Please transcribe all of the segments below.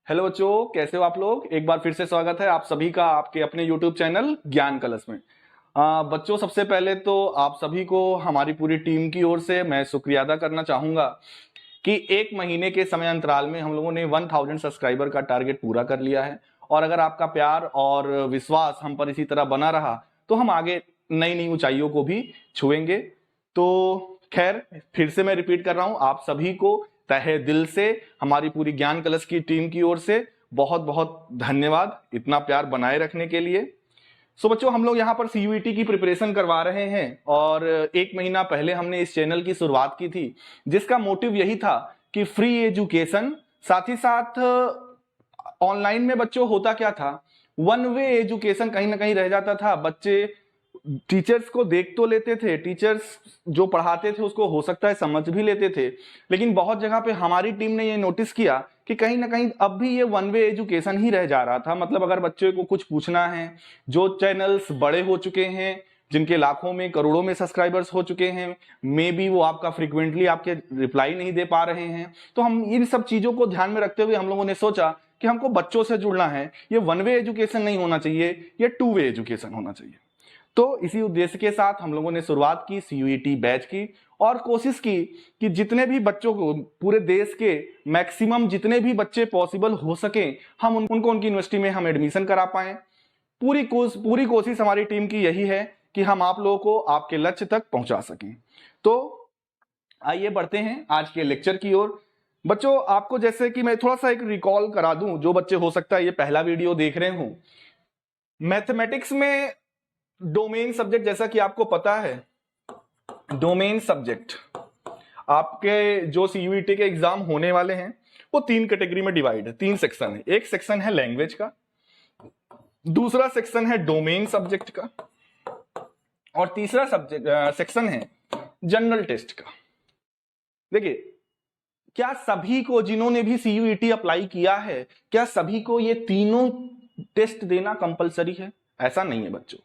Hello बच्चों, कैसे हो आप लोग। एक बार फिर से स्वागत है आप सभी का आपके अपने YouTube चैनल ज्ञान कलश में। बच्चों, सबसे पहले तो आप सभी को हमारी पूरी टीम की ओर से मैं शुक्रिया अदा करना चाहूंगा कि एक महीने के समय अंतराल में हम लोगों ने 1000 सब्सक्राइबर का टारगेट पूरा कर लिया है। और अगर आपका प्यार और विश्वास हम पर इसी तरह बना रहा तो हम आगे नई नई ऊंचाइयों को भी छुएंगे। तो खैर, फिर से मैं रिपीट कर रहा हूं, आप सभी को तहे दिल से हमारी पूरी ज्ञान कलश की टीम की ओर से बहुत बहुत धन्यवाद इतना प्यार बनाए रखने के लिए। सो बच्चों, हम लोग यहाँ पर सीयूईटी की प्रिपरेशन करवा रहे हैं और एक महीना पहले हमने इस चैनल की शुरुआत की थी, जिसका मोटिव यही था कि फ्री एजुकेशन, साथ ही साथ ऑनलाइन में बच्चों होता क्या था, वन वे एजुकेशन कहीं ना कहीं रह जाता था। बच्चे टीचर्स को देख तो लेते थे, टीचर्स जो पढ़ाते थे उसको हो सकता है समझ भी लेते थे, लेकिन बहुत जगह पे हमारी टीम ने ये नोटिस किया कि कहीं ना कहीं अब भी ये वन वे एजुकेशन ही रह जा रहा था। मतलब अगर बच्चे को कुछ पूछना है, जो चैनल्स बड़े हो चुके हैं, जिनके लाखों में करोड़ों में सब्सक्राइबर्स हो चुके हैं, मे बी वो आपका फ्रिक्वेंटली आपके रिप्लाई नहीं दे पा रहे हैं, तो हम इन सब चीजों को ध्यान में रखते हुए हम लोगों ने सोचा कि हमको बच्चों से जुड़ना है। ये वन वे एजुकेशन नहीं होना चाहिए, ये टू वे एजुकेशन होना चाहिए। तो इसी उद्देश्य के साथ हम लोगों ने शुरुआत की सीयूईटी बैच की और कोशिश की कि जितने भी बच्चों को, पूरे देश के मैक्सिमम जितने भी बच्चे पॉसिबल हो सके, हम उनको उनकी यूनिवर्सिटी में हम एडमिशन करा पाए। पूरी कोशिश हमारी टीम की यही है कि हम आप लोगों को आपके लक्ष्य तक पहुंचा सकें। तो आइए बढ़ते हैं आज के लेक्चर की ओर। बच्चों, आपको जैसे कि मैं थोड़ा सा एक रिकॉल करा दूं, जो बच्चे हो सकता है ये पहला वीडियो देख रहे हो। मैथमेटिक्स में डोमेन सब्जेक्ट, जैसा कि आपको पता है, डोमेन सब्जेक्ट आपके जो सीयूईटी के एग्जाम होने वाले हैं वो 3 कैटेगरी में डिवाइड है, 3 सेक्शन है। एक सेक्शन है लैंग्वेज का, दूसरा सेक्शन है डोमेन सब्जेक्ट का, और तीसरा सेक्शन है जनरल टेस्ट का। देखिए, क्या सभी को, जिन्होंने भी सीयूईटी अप्लाई किया है, क्या सभी को ये तीनों टेस्ट देना कंपलसरी है? ऐसा नहीं है बच्चों।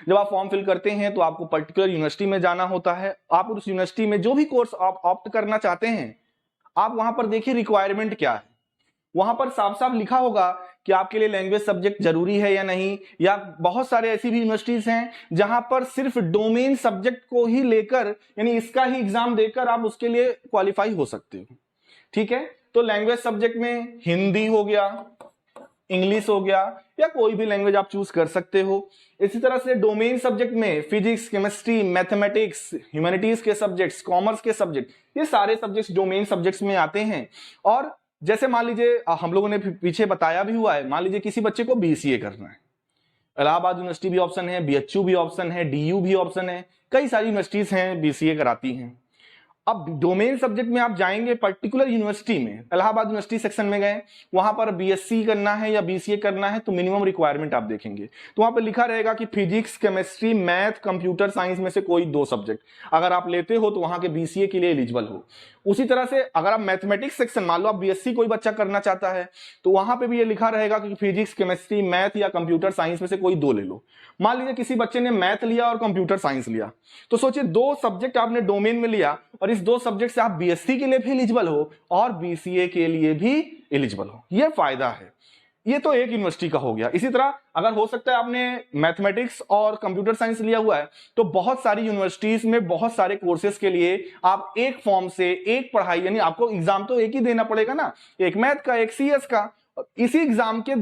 जब आप फॉर्म फिल करते हैं तो आपको पर्टिकुलर यूनिवर्सिटी में जाना होता है। आप उस यूनिवर्सिटी में जो भी कोर्स आप ऑप्ट करना चाहते हैं, आप वहां पर देखिए रिक्वायरमेंट क्या है। वहां पर साफ साफ लिखा होगा कि आपके लिए लैंग्वेज सब्जेक्ट जरूरी है या नहीं, या बहुत सारे ऐसी भी यूनिवर्सिटीज हैं जहां पर सिर्फ डोमेन सब्जेक्ट को ही लेकर, यानी इसका ही एग्जाम देकर आप उसके लिए क्वालिफाई हो सकते हो। ठीक है, तो लैंग्वेज सब्जेक्ट में हिंदी हो गया, इंग्लिश हो गया, या कोई भी लैंग्वेज आप चूज कर सकते हो। इसी तरह से डोमेन सब्जेक्ट में फिजिक्स, केमिस्ट्री, मैथमेटिक्स, ह्यूमैनिटीज के सब्जेक्ट्स, कॉमर्स के सब्जेक्ट, ये सारे सब्जेक्ट्स डोमेन सब्जेक्ट्स में आते हैं। और जैसे मान लीजिए, हम लोगों ने पीछे बताया भी हुआ है, मान लीजिए किसी बच्चे को बीसीए करना है, इलाहाबाद यूनिवर्सिटी भी ऑप्शन है, बीएचयू भी ऑप्शन है, डीयू भी ऑप्शन है, कई सारी यूनिवर्सिटीज हैं बीसीए कराती हैं। अब डोमेन सब्जेक्ट में आप जाएंगे पर्टिकुलर यूनिवर्सिटी में, इलाहाबाद यूनिवर्सिटी सेक्शन में गए, वहां पर बीएससी करना है या बीसीए करना है, तो मिनिमम रिक्वायरमेंट आप देखेंगे तो वहां पर लिखा रहेगा कि physics, chemistry, math, computer science में से कोई 2 सब्जेक्ट अगर आप लेते हो तो वहां के बीसीए के लिए एलिजिबल हो। उसी तरह से अगर आप मैथमेटिक्स सेक्शन, मान लो आप बीएससी कोई बच्चा करना चाहता है, तो वहां पे भी ये लिखा रहेगा कि फिजिक्स, केमिस्ट्री, मैथ या कंप्यूटर साइंस में से कोई 2 ले लो। मान लीजिए किसी बच्चे ने मैथ लिया और कंप्यूटर साइंस लिया, तो सोचिए 2 सब्जेक्ट आपने डोमेन में लिया और इस 2 सब्जेक्ट से आप बीएससी के लिए भी एलिजिबल हो और बीसीए के लिए भी एलिजिबल हो। यह फायदा है। ये तो एक यूनिवर्सिटी का हो गया। इसी तरह अगर हो सकता है आपने मैथमेटिक्स और कंप्यूटर साइंस लिया हुआ है, तो बहुत सारी यूनिवर्सिटीज में बहुत सारे कोर्सेज के लिए आप एक फॉर्म से एक पढ़ाई, यानी आपको एग्जाम तो एक ही देना पड़ेगा ना, एक मैथ का, एक सीएस का। इसी एग्जाम के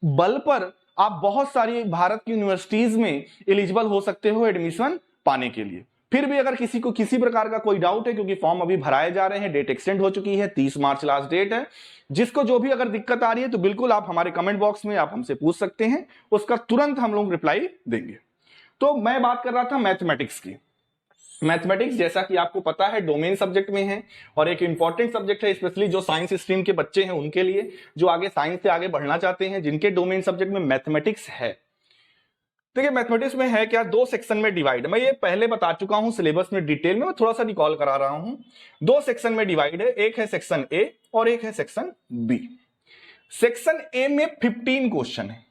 बल पर आप बहुत सारी भारत की यूनिवर्सिटीज में एलिजिबल हो सकते हो एडमिशन पाने के लिए। फिर भी अगर किसी को किसी प्रकार का कोई डाउट है, क्योंकि फॉर्म अभी भराए जा रहे हैं, डेट एक्सटेंड हो चुकी है, 30 मार्च लास्ट डेट है, जिसको जो भी अगर दिक्कत आ रही है तो बिल्कुल आप हमारे कमेंट बॉक्स में आप हमसे पूछ सकते हैं, उसका तुरंत हम लोग रिप्लाई देंगे। तो मैं बात कर रहा था मैथमेटिक्स की। मैथमेटिक्स, जैसा कि आपको पता है, डोमेन सब्जेक्ट में है और एक इंपॉर्टेंट सब्जेक्ट है, स्पेशली जो साइंस स्ट्रीम के बच्चे हैं उनके लिए, जो आगे साइंस से आगे बढ़ना चाहते हैं, जिनके डोमेन सब्जेक्ट में मैथमेटिक्स है। देखिए, मैथमेटिक्स में है क्या, 2 सेक्शन में डिवाइड। मैं ये पहले बता चुका हूं सिलेबस में डिटेल में, मैं थोड़ा सा रिकॉल करा रहा हूं। 2 सेक्शन में डिवाइड है, एक है सेक्शन ए और एक है सेक्शन बी। सेक्शन ए में 15 क्वेश्चन है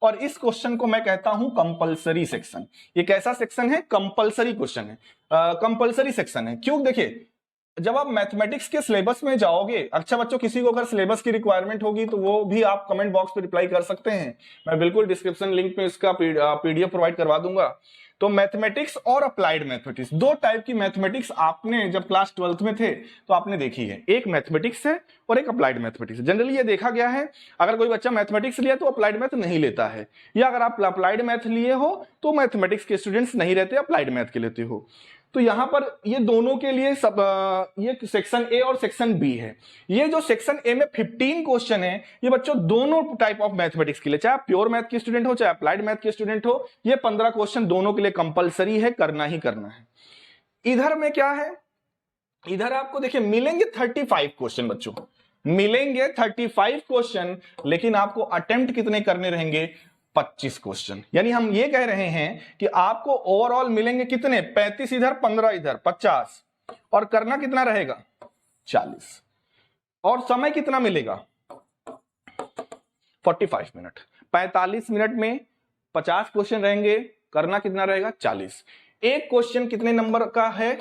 और इस क्वेश्चन को मैं कहता हूं कंपलसरी सेक्शन। ये कैसा सेक्शन है? कंपलसरी क्वेश्चन है, कंपलसरी सेक्शन है। क्यों? देखिए, जब आप मैथमेटिक्स के सिलेबस में जाओगे, अच्छा बच्चों किसी को अगर सिलेबस की रिक्वायरमेंट होगी तो वो भी आप कमेंट बॉक्स पे रिप्लाई कर सकते हैं, मैं बिल्कुल डिस्क्रिप्शन लिंक में इसका पीडीएफ प्रोवाइड करवा दूंगा। तो मैथमेटिक्स और अप्लाइड मैथमेटिक्स, दो टाइप की मैथमेटिक्स आपने जब क्लास 12th में थे तो आपने देखी है, एक मैथमेटिक्स है और एक अप्लाइड मैथमेटिक्स। जनरली ये देखा गया है अगर कोई बच्चा मैथमेटिक्स लिया तो अप्लाइड मैथ नहीं लेता है, या अगर आप अप्लाइड मैथ लिए हो तो मैथमेटिक्स के स्टूडेंट्स नहीं रहते, अप्लाइड मैथ के लेते हो। तो यहां पर ये दोनों के लिए सब ये सेक्शन ए और सेक्शन बी है। ये जो सेक्शन ए में 15 क्वेश्चन है ये बच्चों दोनों टाइप ऑफ मैथमेटिक्स के लिए, चाहे आप प्योर मैथ के स्टूडेंट हो चाहे अप्लाइड मैथ के स्टूडेंट हो, ये 15 क्वेश्चन दोनों के लिए कंपलसरी है, करना ही करना है। इधर में क्या है, इधर आपको देखिए मिलेंगे 35 क्वेश्चन बच्चों, मिलेंगे 35 क्वेश्चन, लेकिन आपको अटेम्प्ट कितने करने रहेंगे, 25 क्वेश्चन। यानी हम ये कह रहे हैं कि आपको ओवरऑल मिलेंगे कितने, 35 इधर 15 इधर 50, और करना कितना रहेगा 40, और समय कितना मिलेगा 45 मिनट। 45 मिनट में 50 क्वेश्चन रहेंगे, करना कितना रहेगा 40। एक क्वेश्चन कितने नंबर का है,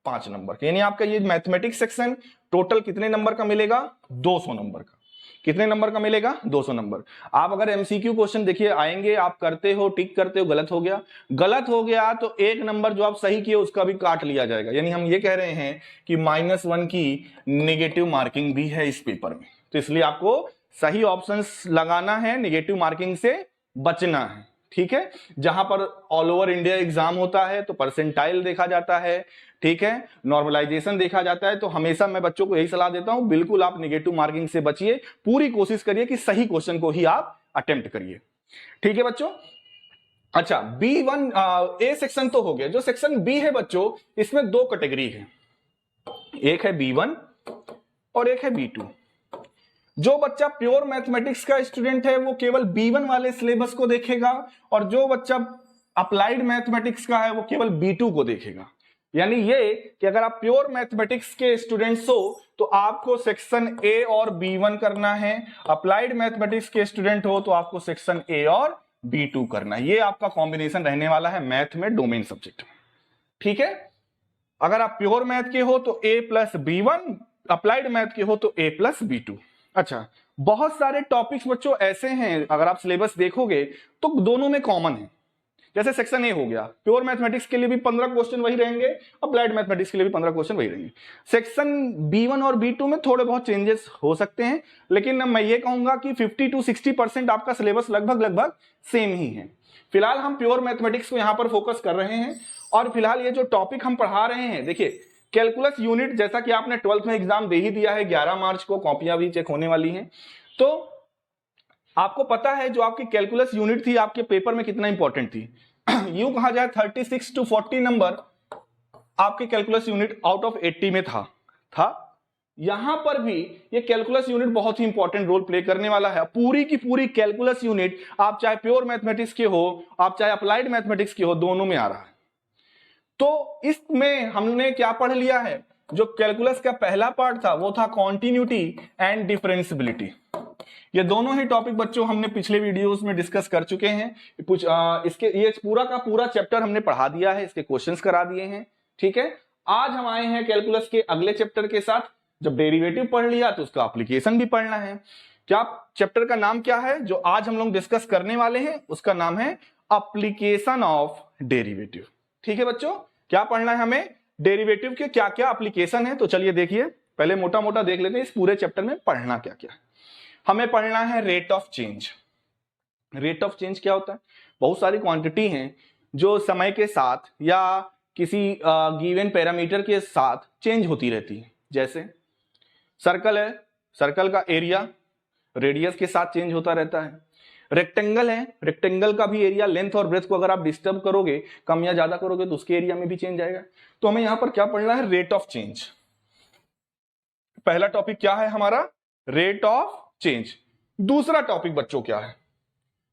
5 नंबर का। यानी आपका ये मैथमेटिक्स सेक्शन टोटल कितने नंबर का मिलेगा, 200 नंबर का। कितने नंबर का मिलेगा, 200 नंबर। आप अगर एमसीक्यू क्वेश्चन देखिए आएंगे, आप करते हो टिक करते हो, गलत हो गया, गलत हो गया तो एक नंबर जो आप सही किए उसका भी काट लिया जाएगा। यानी हम ये कह रहे हैं कि -1 की नेगेटिव मार्किंग भी है इस पेपर में, तो इसलिए आपको सही ऑप्शंस लगाना है, नेगेटिव मार्किंग से बचना है। ठीक है, जहां पर ऑल ओवर इंडिया एग्जाम होता है तो परसेंटाइल देखा जाता है, ठीक है, नॉर्मलाइजेशन देखा जाता है, तो हमेशा मैं बच्चों को यही सलाह देता हूं बिल्कुल आप नेगेटिव मार्किंग से बचिए, पूरी कोशिश करिए कि सही क्वेश्चन को ही आप अटेम्प्ट करिए। ठीक है बच्चों। अच्छा B1 ए सेक्शन तो हो गया, जो सेक्शन बी है बच्चों इसमें दो कैटेगरी है, एक है B1 और एक है B2। जो बच्चा प्योर मैथमेटिक्स का स्टूडेंट है वो केवल B1 वाले सिलेबस को देखेगा, और जो बच्चा अप्लाइड मैथमेटिक्स का है वो केवल B2 को देखेगा। यानी ये कि अगर आप प्योर मैथमेटिक्स के स्टूडेंट्स हो तो आपको सेक्शन ए और B1 करना है, अप्लाइड मैथमेटिक्स के स्टूडेंट हो तो आपको सेक्शन ए और B2 करना है। ये आपका कॉम्बिनेशन रहने वाला है मैथ में, डोमेन सब्जेक्ट में। ठीक है, अगर आप प्योर मैथ के हो तो A+B1, अप्लाइड मैथ के हो तो A+B2। अच्छा, बहुत सारे टॉपिक्स बच्चों ऐसे हैं अगर आप सिलेबस देखोगे तो दोनों में कॉमन है। जैसे सेक्शन ए हो गया, प्योर मैथमेटिक्स के लिए भी 15 क्वेश्चन वही रहेंगे, अप्लाइड मैथमेटिक्स के लिए भी 15 क्वेश्चन वही रहेंगे। सेक्शन B1 और B2 में थोड़े बहुत चेंजेस हो सकते हैं, लेकिन मैं ये कहूंगा कि 50 to 60% आपका सिलेबस लगभग सेम ही है। फिलहाल हम प्योर मैथमेटिक्स को यहां पर फोकस कर रहे हैं, और फिलहाल ये जो टॉपिक हम पढ़ा रहे हैं, देखिए कैलकुलस यूनिट, जैसा कि आपने 12th में एग्जाम दे ही दिया है, 11 मार्च को कॉपियां भी चेक होने वाली हैं, तो आपको पता है जो आपकी कैलकुलस यूनिट थी आपके पेपर में कितना इंपॉर्टेंट थी। यूं कहा जाए 36 to 40 नंबर आपकी कैलकुलस यूनिट आउट ऑफ 80 में था। यहां पर भी ये कैलकुलस यूनिट बहुत ही इंपॉर्टेंट रोल प्ले करने वाला है। पूरी की पूरी कैलकुलस यूनिट, आप चाहे प्योर मैथमेटिक्स के हो आप चाहे अप्लाइड मैथमेटिक्स के हो, दोनों में आ रहा है। तो इसमें हमने क्या पढ़ लिया है, जो कैलकुलस का पहला पार्ट था वो था कॉन्टिन्यूटी एंड डिफरेंशियबिलिटी। ये दोनों ही टॉपिक बच्चों हमने पिछले वीडियोस में डिस्कस कर चुके हैं। इसके ये पूरा का पूरा चैप्टर हमने पढ़ा दिया है, इसके क्वेश्चंस करा दिए हैं। ठीक है, आज हम आए हैं कैलकुलस के अगले चैप्टर के साथ। जब डेरिवेटिव पढ़ लिया तो उसका एप्लीकेशन भी पढ़ना है। क्या चैप्टर का नाम क्या है जो आज हम लोग डिस्कस करने वाले हैं, उसका नाम है एप्लीकेशन ऑफ डेरिवेटिव। ठीक है बच्चों, क्या पढ़ना है हमें, डेरिवेटिव के क्या क्या एप्लीकेशन है। तो चलिए देखिए, पहले मोटा मोटा देख लेते हैं इस पूरे चैप्टर में पढ़ना क्या क्या है। हमें पढ़ना है rate of change. Rate of change क्या होता है, बहुत सारी क्वांटिटी हैं जो समय के साथ या किसी गिवन पैरामीटर के साथ चेंज होती रहती है। जैसे सर्कल है, सर्कल का एरिया रेडियस के साथ चेंज होता रहता है। रेक्टेंगल है, रेक्टेंगल का भी एरिया लेंथ और ब्रेथ को अगर आप डिस्टर्ब करोगे, कम या ज्यादा करोगे तो उसके एरिया में भी चेंज आएगा। तो हमें यहां पर क्या पढ़ना है, रेट ऑफ चेंज। पहला टॉपिक क्या है हमारा, रेट ऑफ चेंज। दूसरा टॉपिक बच्चों क्या है,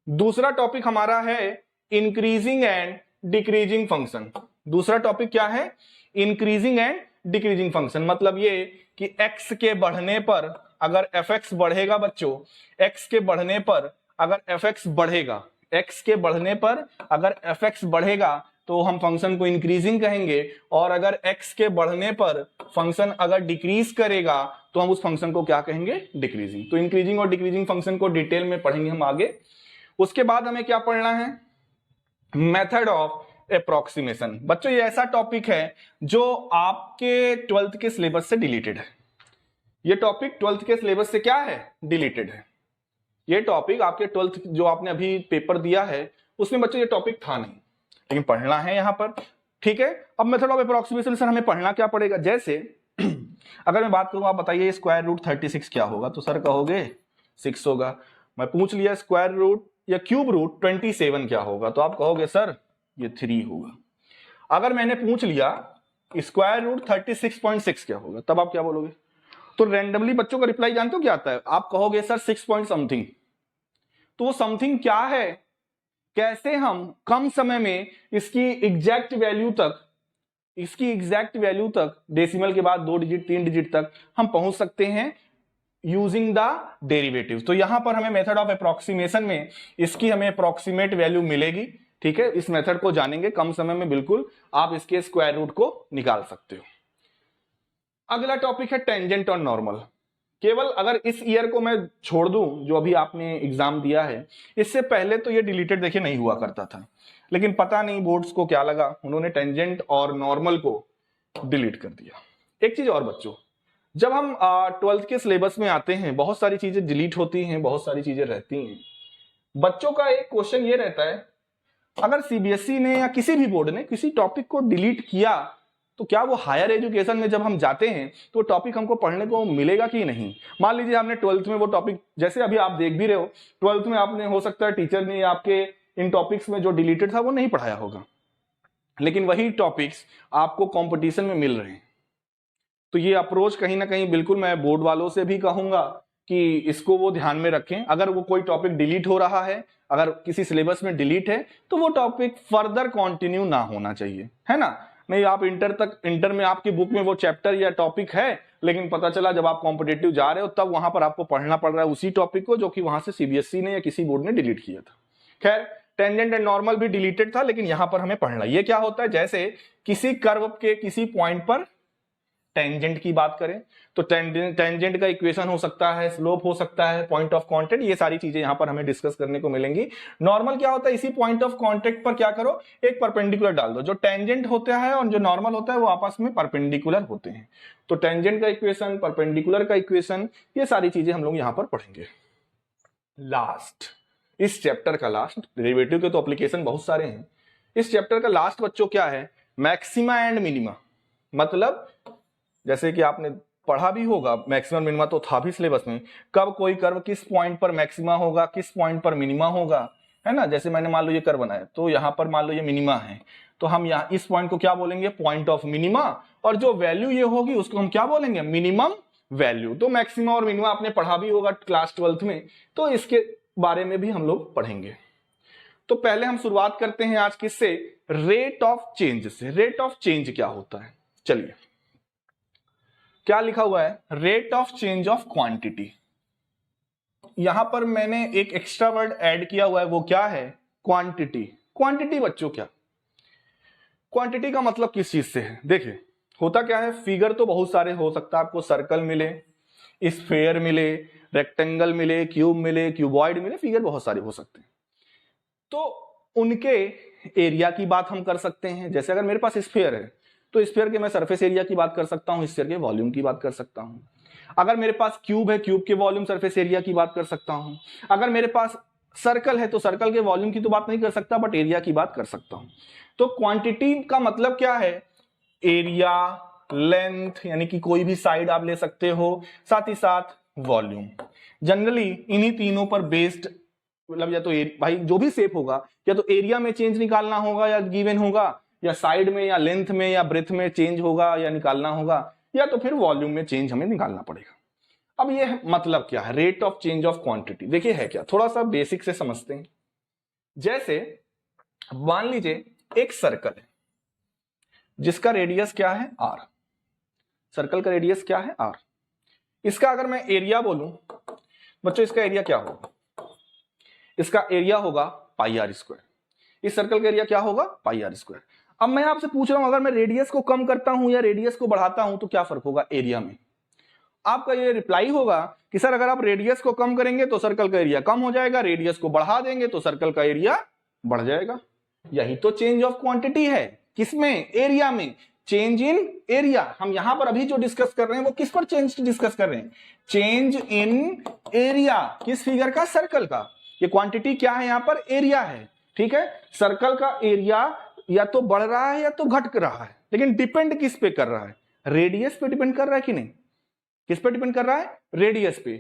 दूसरा टॉपिक हमारा है इंक्रीजिंग एंड डिक्रीजिंग फंक्शन। दूसरा टॉपिक क्या है, इंक्रीजिंग एंड डिक्रीजिंग फंक्शन। मतलब ये कि x के बढ़ने पर अगर fx बढ़ेगा बच्चों, x के बढ़ने पर अगर fx बढ़ेगा, x के बढ़ने पर अगर fx बढ़ेगा तो हम फंक्शन को इंक्रीजिंग कहेंगे, और अगर x के बढ़ने पर फंक्शन अगर डिक्रीज करेगा तो हम उस फंक्शन को क्या कहेंगे, डिक्रीजिंग। तो इंक्रीजिंग और डिक्रीजिंग फंक्शन को डिटेल में पढ़ेंगे हम आगे। उसके बाद हमें क्या पढ़ना है, मेथड ऑफ अप्रोक्सीमेशन। बच्चों ये ऐसा टॉपिक है जो आपके 12th के सिलेबस से डिलीटेड है। ये टॉपिक 12th के सिलेबस से क्या है, डिलीटेड है। ये टॉपिक आपके 12th जो आपने अभी पेपर दिया है उसमें बच्चों ये टॉपिक था नहीं, लेकिन पढ़ना है यहां पर, ठीक है। अब मेथड ऑफ अप्रोक्सीमेशन सर हमें पढ़ना क्या पड़ेगा, जैसे अगर मैं बात करूं, आप बताइए स्क्वायर रूट 36 क्या होगा, तो सर कहोगे 6 होगा। मैं पूछ लिया स्क्वायर रूट या क्यूब रूट 27 क्या होगा, तो आप कहोगे सर ये 3 होगा। अगर मैंने पूछ लिया स्क्वायर रूट 36.6 क्या होगा, तब आप क्या बोलोगे। तो रैंडमली बच्चों का रिप्लाई जानते हो क्या आता है, आप कहोगे सर 6 पॉइंट समथिंग। तो वो समथिंग क्या है, कैसे हम कम समय में इसकी एग्जैक्ट वैल्यू तक डेसिमल के बाद 2 डिजिट 3 डिजिट तक हम पहुंच सकते हैं यूजिंग द डेरिवेटिव। तो यहां पर हमें मेथड ऑफ अप्रोक्सीमेशन में इसकी हमें अप्रोक्सीमेट वैल्यू मिलेगी, ठीक है। इस मेथड को जानेंगे, कम समय में बिल्कुल आप इसके स्क्वायर रूट को निकाल सकते हो। अगला टॉपिक है टेंजेंट और नॉर्मल। केवल अगर इस ईयर को मैं छोड़ दूं, जो अभी आपने एग्जाम दिया है, इससे पहले तो ये डिलीटेड देखिए नहीं हुआ करता था, लेकिन पता नहीं बोर्ड्स को क्या लगा, उन्होंने टेंजेंट और नॉर्मल को डिलीट कर दिया। एक चीज और बच्चों, जब हम 12th के सिलेबस में आते हैं बहुत सारी चीजें डिलीट होती हैं, बहुत सारी चीजें रहती हैं। बच्चों का एक क्वेश्चन ये रहता है, अगर सीबीएसई ने या किसी भी बोर्ड ने किसी टॉपिक को डिलीट किया तो क्या वो हायर एजुकेशन में जब हम जाते हैं तो टॉपिक हमको पढ़ने को मिलेगा कि नहीं। मान लीजिए हमने 12th में वो टॉपिक, जैसे अभी आप देख भी रहे हो 12th में आपने, हो सकता है टीचर ने आपके इन टॉपिक्स में जो डिलीटेड था वो नहीं पढ़ाया होगा, लेकिन वही टॉपिक्स आपको कंपटीशन में मिल रहे हैं। तो ये अप्रोच कहीं ना कहीं बिल्कुल मैं बोर्ड वालों से भी कहूंगा कि इसको वो ध्यान में रखें। अगर वो कोई टॉपिक डिलीट हो रहा है, अगर किसी सिलेबस में डिलीट है, तो वो टॉपिक फर्दर कंटिन्यू ना होना चाहिए, है ना। नहीं आप इंटर में आपकी बुक में वो चैप्टर या टॉपिक है, लेकिन पता चला जब आप कॉम्पिटेटिव जा रहे हो तब वहां पर आपको पढ़ना पड़ रहा है उसी टॉपिक को जो कि वहां से सीबीएसई ने या किसी बोर्ड ने डिलीट किया था। खैर टेंजेंट एंड नॉर्मल भी डिलीटेड था, लेकिन यहां पर हमें पढ़ना, ये क्या होता है, जैसे किसी कर्व के किसी पॉइंट पर टेंजेंट की बात करें तो टेंजेंट का इक्वेशन हो सकता है, स्लोप हो सकता है, पॉइंट ऑफ कांटेक्ट, ये सारी चीजें यहां पर हमें डिस्कस करने को मिलेंगी। नॉर्मल क्या होता है, इसी पॉइंट ऑफ कांटेक्ट पर क्या करो, एक परपेंडिकुलर डाल दो। जो टेंजेंट होता है और जो नॉर्मल होता है वो आपस में परपेंडिकुलर होते हैं। तो टेंजेंट का इक्वेशन, परपेंडिकुलर का इक्वेशन, ये सारी चीजें हम लोग यहां पर पढ़ेंगे। लास्ट, इस चैप्टर का लास्ट, डेरिवेटिव के तो एप्लीकेशन बहुत सारे हैं, इस चैप्टर का लास्ट बच्चों क्या है, मैक्सिमा एंड मिनिमा। मतलब जैसे कि आपने पढ़ा भी होगा, मैक्सिमम मिनिमा तो था भी सिलेबस में, कब कोई कर्व किस पॉइंट पर मैक्सिमा होगा, किस पॉइंट पर मिनिमा होगा, है ना। जैसे मैंने मान लो ये कर्व बनाया, तो यहां पर मान लो ये मिनिमा है, तो हम यहाँ इस पॉइंट को क्या बोलेंगे, पॉइंट ऑफ मिनिमा, और जो वैल्यू ये होगी उसको हम क्या बोलेंगे, मिनिमम वैल्यू। तो मैक्सिमा और मिनिमा आपने पढ़ा भी होगा क्लास 12th में, तो इसके बारे में भी हम लोग पढ़ेंगे। तो पहले हम शुरुआत करते हैं आज किससे, रेट ऑफ चेंज से। रेट ऑफ चेंज क्या होता है, चलिए क्या लिखा हुआ है, rate of change of quantity. यहां पर मैंने एक एक्स्ट्रा वर्ड ऐड किया हुआ है, वो क्या है, क्वांटिटी। क्वांटिटी बच्चों क्या, क्वांटिटी का मतलब किस चीज से है, देखिए होता क्या है, फिगर तो बहुत सारे हो सकता है, आपको सर्कल मिले, स्फेयर मिले, रेक्टेंगल मिले, क्यूब मिले, क्यूबॉइड मिले, फिगर बहुत सारे हो सकते हैं। तो उनके एरिया की बात हम कर सकते हैं। जैसे अगर मेरे पास स्फेयर है तो स्फीयर के मैं सरफेस एरिया की बात कर सकता हूं, स्फीयर के वॉल्यूम की बात कर सकता हूं। अगर मेरे पास क्यूब है, क्यूब के वॉल्यूम सरफेस एरिया की बात कर सकता हूं। अगर मेरे पास सर्कल है तो सर्कल के वॉल्यूम की तो बात नहीं कर सकता, बट एरिया की बात कर सकता हूं। तो क्वांटिटी का मतलब क्या है, एरिया, लेंथ, यानी कि कोई भी साइड आप ले सकते हो, साथ ही साथ वॉल्यूम। जनरली इन्हीं तीनों पर बेस्ड, मतलब या तो भाई जो भी शेप होगा, या तो एरिया में चेंज निकालना होगा या गिवन होगा, या साइड में या लेंथ में या ब्रेथ में चेंज होगा या निकालना होगा, या तो फिर वॉल्यूम में चेंज हमें निकालना पड़ेगा। अब ये मतलब क्या है, rate of change of quantity, देखिए है क्या, थोड़ा सा बेसिक से समझते हैं। जैसे मान लीजिए एक सर्कल है जिसका रेडियस क्या है, r। सर्कल का रेडियस क्या है, r। इसका अगर मैं एरिया बोलूं बच्चों, इसका एरिया क्या होगा, इसका एरिया होगा पाई r स्क्वायर। इस सर्कल का एरिया क्या होगा, पाई r स्क्वायर। अब मैं आपसे पूछ रहा हूं, अगर मैं रेडियस को कम करता हूं या रेडियस को बढ़ाता हूं तो क्या फर्क होगा एरिया में? आपका ये रिप्लाई होगा कि सर अगर आप रेडियस को कम करेंगे तो सर्कल का एरिया कम हो जाएगा, रेडियस को बढ़ा देंगे तो सर्कल का एरिया बढ़ जाएगा। यही तो चेंज ऑफ क्वांटिटी है। किसमें? एरिया में। Change in area. हम यहां पर अभी जो डिस्कस कर रहे हैं वो किस पर चेंज डिस्कस कर रहे हैं? Change in area. किस फिगर का? सर्कल का। ये क्वांटिटी क्या है? यहां पर एरिया है। ठीक है, सर्कल का एरिया या तो बढ़ रहा है या तो घट रहा है, लेकिन डिपेंड किस पे कर रहा है? रेडियस पे डिपेंड कर रहा है कि नहीं? किस पे डिपेंड कर रहा है? रेडियस पे।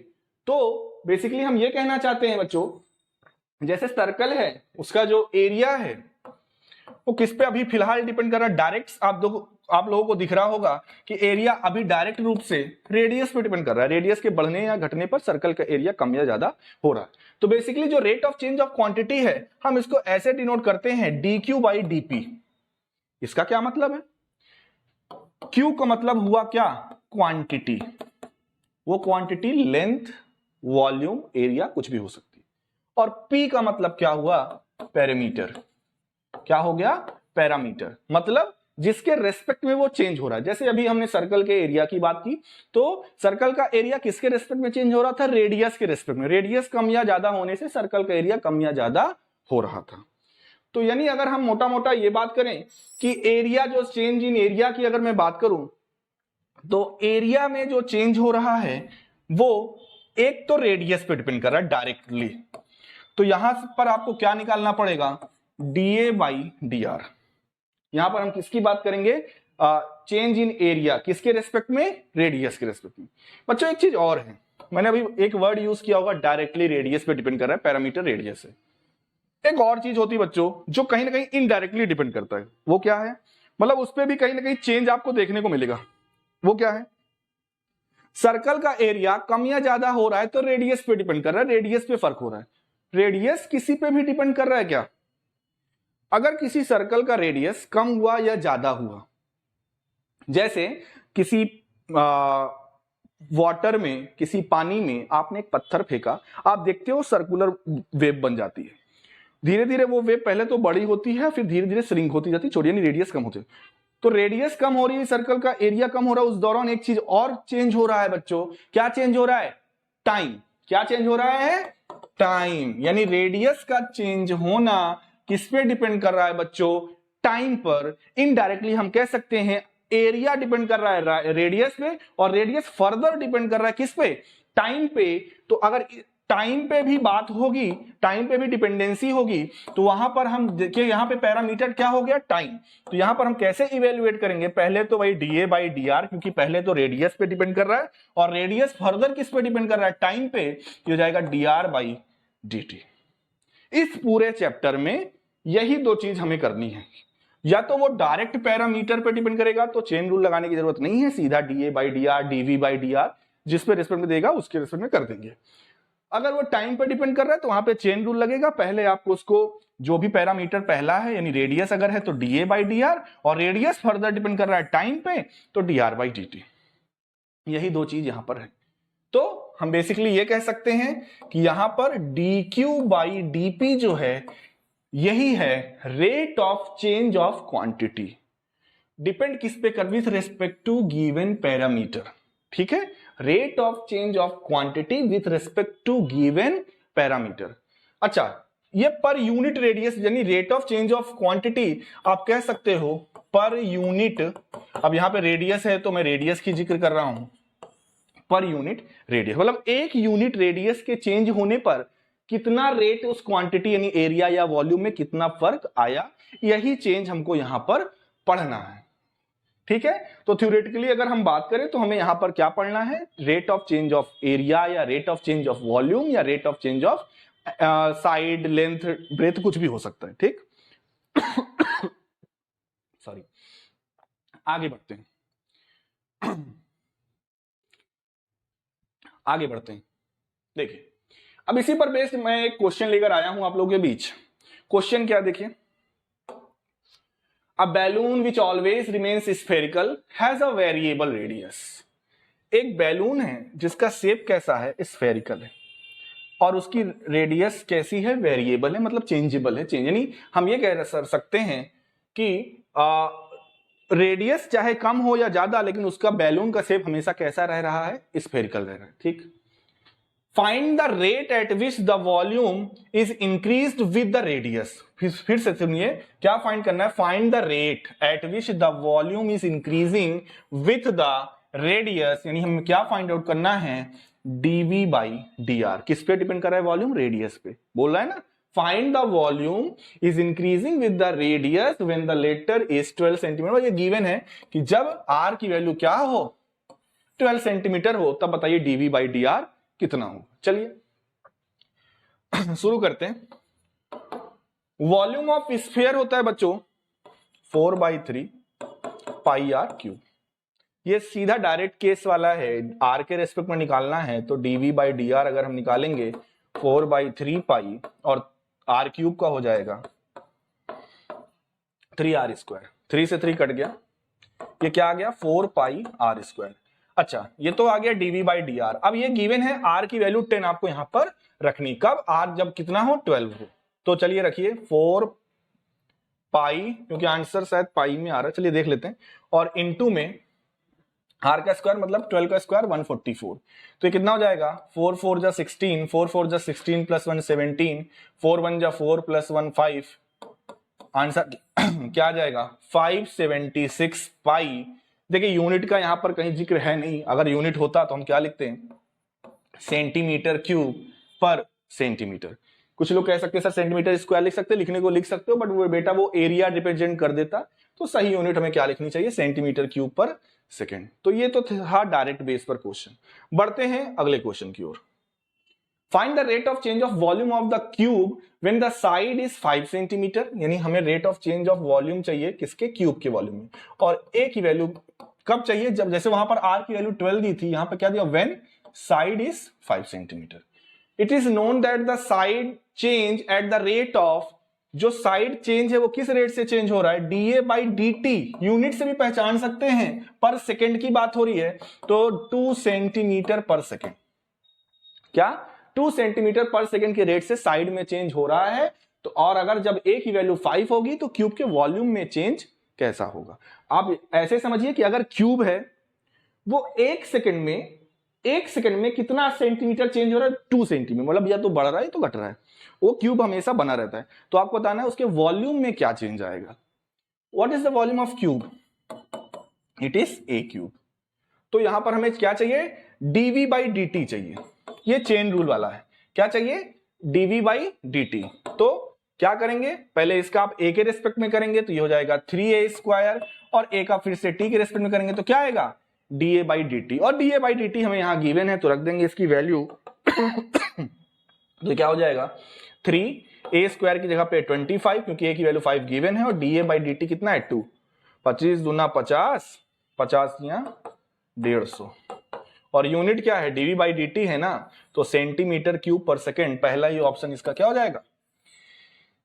तो बेसिकली हम ये कहना चाहते हैं बच्चों, जैसे सर्कल है उसका जो एरिया है वो किस पे अभी फिलहाल डिपेंड कर रहा है? डायरेक्ट आप लोगों को दिख रहा होगा कि एरिया अभी डायरेक्ट रूप से रेडियस पे डिपेंड कर रहा है। रेडियस के बढ़ने या घटने पर सर्कल का एरिया कम या ज्यादा हो रहा है। तो बेसिकली जो rate of change of quantity है हम इसको ऐसे डिनोट करते हैं dq बाई dp। इसका क्या मतलब है? q का मतलब हुआ क्या? क्वांटिटी। वो क्वांटिटी लेंथ, वॉल्यूम, एरिया कुछ भी हो सकती है। और p का मतलब क्या हुआ? पैरामीटर। क्या हो गया? पैरामीटर। मतलब जिसके रेस्पेक्ट में वो चेंज हो रहा है। जैसे अभी हमने सर्कल के एरिया की बात की, तो सर्कल का एरिया किसके रेस्पेक्ट में चेंज हो रहा था? रेडियस के रेस्पेक्ट में। रेडियस कम या ज्यादा होने से सर्कल का एरिया कम या ज्यादा हो रहा था। तो यानी अगर हम मोटा मोटा ये बात करें कि एरिया जो चेंज इन एरिया की अगर मैं बात करूं तो एरिया में जो चेंज हो रहा है वो एक तो रेडियस पे डिपेंड कर रहा है डायरेक्टली। तो यहां पर आपको क्या निकालना पड़ेगा? dA by dr। यहां पर हम किसकी बात करेंगे? Change in area. किसके रेस्पेक्ट में? रेडियस के रेस्पेक्ट में। बच्चों एक चीज और है, मैंने अभी एक वर्ड यूज किया होगा, डायरेक्टली रेडियस पे डिपेंड कर रहा है, पैरामीटर रेडियस है। एक और चीज होती है बच्चों जो कहीं ना कहीं इनडायरेक्टली डिपेंड करता है। वो क्या है? मतलब उस पर भी कहीं ना कहीं चेंज आपको देखने को मिलेगा। वो क्या है? सर्कल का एरिया कम या ज्यादा हो रहा है तो रेडियस पे डिपेंड कर रहा है, रेडियस पे फर्क हो रहा है। रेडियस किसी पे भी डिपेंड कर रहा है क्या? अगर किसी सर्कल का रेडियस कम हुआ या ज्यादा हुआ, जैसे किसी वाटर में, किसी पानी में आपने एक पत्थर फेंका, आप देखते हो सर्कुलर वेव बन जाती है। धीरे धीरे वो वेव पहले तो बड़ी होती है, फिर धीरे धीरे श्रिंक होती जाती है, छोटी, यानी रेडियस कम होती है। तो रेडियस कम हो रही है, सर्कल का एरिया कम हो रहा है, उस दौरान एक चीज और चेंज हो रहा है बच्चों। क्या चेंज हो रहा है? टाइम। क्या चेंज हो रहा है? टाइम। यानी रेडियस का चेंज होना किस पे डिपेंड कर रहा है बच्चों? टाइम पर। इनडायरेक्टली हम कह सकते हैं एरिया डिपेंड कर रहा है रेडियस पे, और रेडियस फर्दर डिपेंड कर रहा है किस पे? टाइम पे। तो अगर टाइम पे भी बात होगी, टाइम पे भी डिपेंडेंसी होगी, तो वहां पर हम देखिए यहां पे पैरामीटर क्या हो गया? टाइम। तो यहां पर हम कैसे इवेल्युएट करेंगे? पहले तो वही dA बाई dr, क्योंकि पहले तो रेडियस पे डिपेंड कर रहा है और रेडियस फर्दर किस पे डिपेंड कर रहा है? टाइम पे। हो जाएगा dr बाई dt। इस पूरे चैप्टर में यही दो चीज हमें करनी है। या तो वो डायरेक्ट पैरामीटर पे डिपेंड करेगा तो चेन रूल लगाने की जरूरत नहीं है, सीधा dA by dr, dV by dr जिस पे रिस्पेक्ट में देगा उसके रिस्पेक्ट में कर देंगे। अगर वो टाइम पे डिपेंड कर रहा है तो वहां पे चेन रूल लगेगा। पहले आपको उसको जो भी पैरामीटर पहला है, यानी रेडियस अगर है तो dA बाई dr, और रेडियस फर्दर डिपेंड कर रहा है टाइम पे तो dr बाई dt। यही दो चीज यहां पर है। तो हम बेसिकली ये कह सकते हैं कि यहां पर dq बाई dp जो है यही है rate of change of quantity. Depend किस पे कर? With respect to given parameter. ठीक है, rate of change of quantity with respect to given parameter. अच्छा, ये पर यूनिट रेडियस यानी rate of change of quantity आप कह सकते हो पर यूनिट। अब यहां पे रेडियस है तो मैं रेडियस की जिक्र कर रहा हूं, पर यूनिट रेडियस मतलब एक यूनिट रेडियस के चेंज होने पर कितना रेट उस क्वांटिटी यानी एरिया या वॉल्यूम में कितना फर्क आया, यही चेंज हमको यहां पर पढ़ना है। ठीक है, तो थ्योरेटिकली अगर हम बात करें तो हमें यहां पर क्या पढ़ना है? Rate of change of area या rate of change of volume या rate of change of side, length, breadth, कुछ भी हो सकता है। ठीक सॉरी, आगे बढ़ते हैं। आगे बढ़ते हैं। देखिए, अब इसी पर बेस्ड मैं एक क्वेश्चन लेकर आया हूं आप लोगों के बीच। क्वेश्चन क्या देखिए, A balloon which always remains spherical has a variable radius। एक बैलून है जिसका शेप कैसा है? स्फेरिकल है, और उसकी रेडियस कैसी है? वेरिएबल है, मतलब चेंजेबल है। चेंज यानी हम ये कह सकते हैं कि रेडियस चाहे कम हो या ज्यादा, लेकिन उसका बैलून का शेप हमेशा कैसा रह रहा है, स्फेरिकल रह रहा है। ठीक, find the rate at which the volume is increased with the radius. फिर से सुनिए, क्या फाइंड करना है, find the rate at which the volume is increasing with the radius, यानी हमें क्या फाइंड आउट करना है, dv बाई dr। किस पे डिपेंड कर रहा है, वॉल्यूम, रेडियस पे। बोल रहा है ना, find the volume is increasing with the radius when the latter is 12 centimetre. ये गिवन है कि जब r की वैल्यू क्या हो, 12 सेंटीमीटर हो, तब बताइए dv बाई dr कितना हो। चलिए शुरू करते हैं। वॉल्यूम ऑफ स्फीयर होता है बच्चों 4/3 पाई आर क्यूब। ये सीधा डायरेक्ट केस वाला है, आर के रेस्पेक्ट में निकालना है तो dv बाई dr अगर हम निकालेंगे 4/3 पाई और आर क्यूब का हो जाएगा 3r स्क्वायर। 3 से 3 कट गया, ये क्या आ गया 4 पाई आर स्क्वायर। अच्छा, ये तो आ गया dv बाई dr। अब ये गिवन है r की वैल्यू 10 आपको यहां पर रखनी, कब, r जब कितना हो, 12 हो। तो चलिए रखिए 4 पाई, क्योंकि आंसर शायद पाई में आ रहा है, चलिए देख लेते हैं, और इनटू में r का स्क्वायर मतलब 12 का स्क्वायर 144। तो ये कितना हो जाएगा, 4 4 जा 16, 4 4 जा 16 प्लस 1 17, 4 1 जा 4 प्लस 1 5, आंसर क्या आ जाएगा 576 पाई। देखिए यूनिट का यहां पर कहीं जिक्र है नहीं, अगर यूनिट होता तो हम क्या लिखते हैं, सेंटीमीटर क्यूब पर सेंटीमीटर। कुछ लोग कह सकते हैं सर सेंटीमीटर स्क्वायर लिख सकते हैं, लिखने को लिख सकते हो, बट वो बेटा वो एरिया रिप्रेजेंट कर देता, तो सही यूनिट हमें क्या लिखनी चाहिए, सेंटीमीटर क्यूब पर सेकेंड। तो ये तो था डायरेक्ट बेस पर क्वेश्चन। बढ़ते हैं अगले क्वेश्चन की ओर। Find the rate of change of volume of the cube when the side is 5 centimetre. यानी हमें rate of change of volume चाहिए किसके, क्यूब के वॉल्यूम में, और ए की वैल्यू कब चाहिए, जब जैसे वहां पर आर की वैल्यू 12 दी थी, यहां पर क्या दिया, when side is 5 centimetre. It is known that the side change at the rate of, जो साइड चेंज है वो किस रेट से चेंज हो रहा है, dA बाई dt। यूनिट से भी पहचान सकते हैं, पर सेकेंड की बात हो रही है, तो 2 सेंटीमीटर पर सेकेंड, क्या 2 सेंटीमीटर पर सेकेंड के रेट से साइड में चेंज हो रहा है। तो और अगर जब a की वैल्यू 5 होगी तो क्यूब के वॉल्यूम में चेंज कैसा होगा। आप ऐसे समझिए कि अगर क्यूब है वो एक सेकेंड में कितना सेंटीमीटर चेंज हो रहा है, 2 सेंटीमीटर, मतलब या तो बढ़ रहा है तो घट रहा है, वो क्यूब हमेशा बना रहता है। तो आपको बताना है उसके वॉल्यूम में क्या चेंज आएगा। What is the volume of cube, it is a cube. तो यहां पर हमें क्या चाहिए, dv बाई dt चाहिए, ये चेन रूल वाला है, क्या चाहिए, dv बाई dt। तो क्या करेंगे, पहले इसका आप a के रेस्पेक्ट में करेंगे तो ये हो जाएगा 3a स्क्वायर, और a का फिर से t के रेस्पेक्ट में करेंगे तो क्या आएगा, dA बाई dt। और dA बाई dt हमें यहां गिवन है तो रख देंगे इसकी वैल्यू तो क्या हो जाएगा 3a स्क्वायर की जगह पे 25, क्योंकि a की वैल्यू 5 गिवन है, और dA बाई dt कितना है 2, 25 दूना 50, 50 या 150, और यूनिट क्या है, dV बाई dt है ना, तो सेंटीमीटर क्यूब पर सेकेंड, पहला ही ऑप्शन इसका क्या हो जाएगा,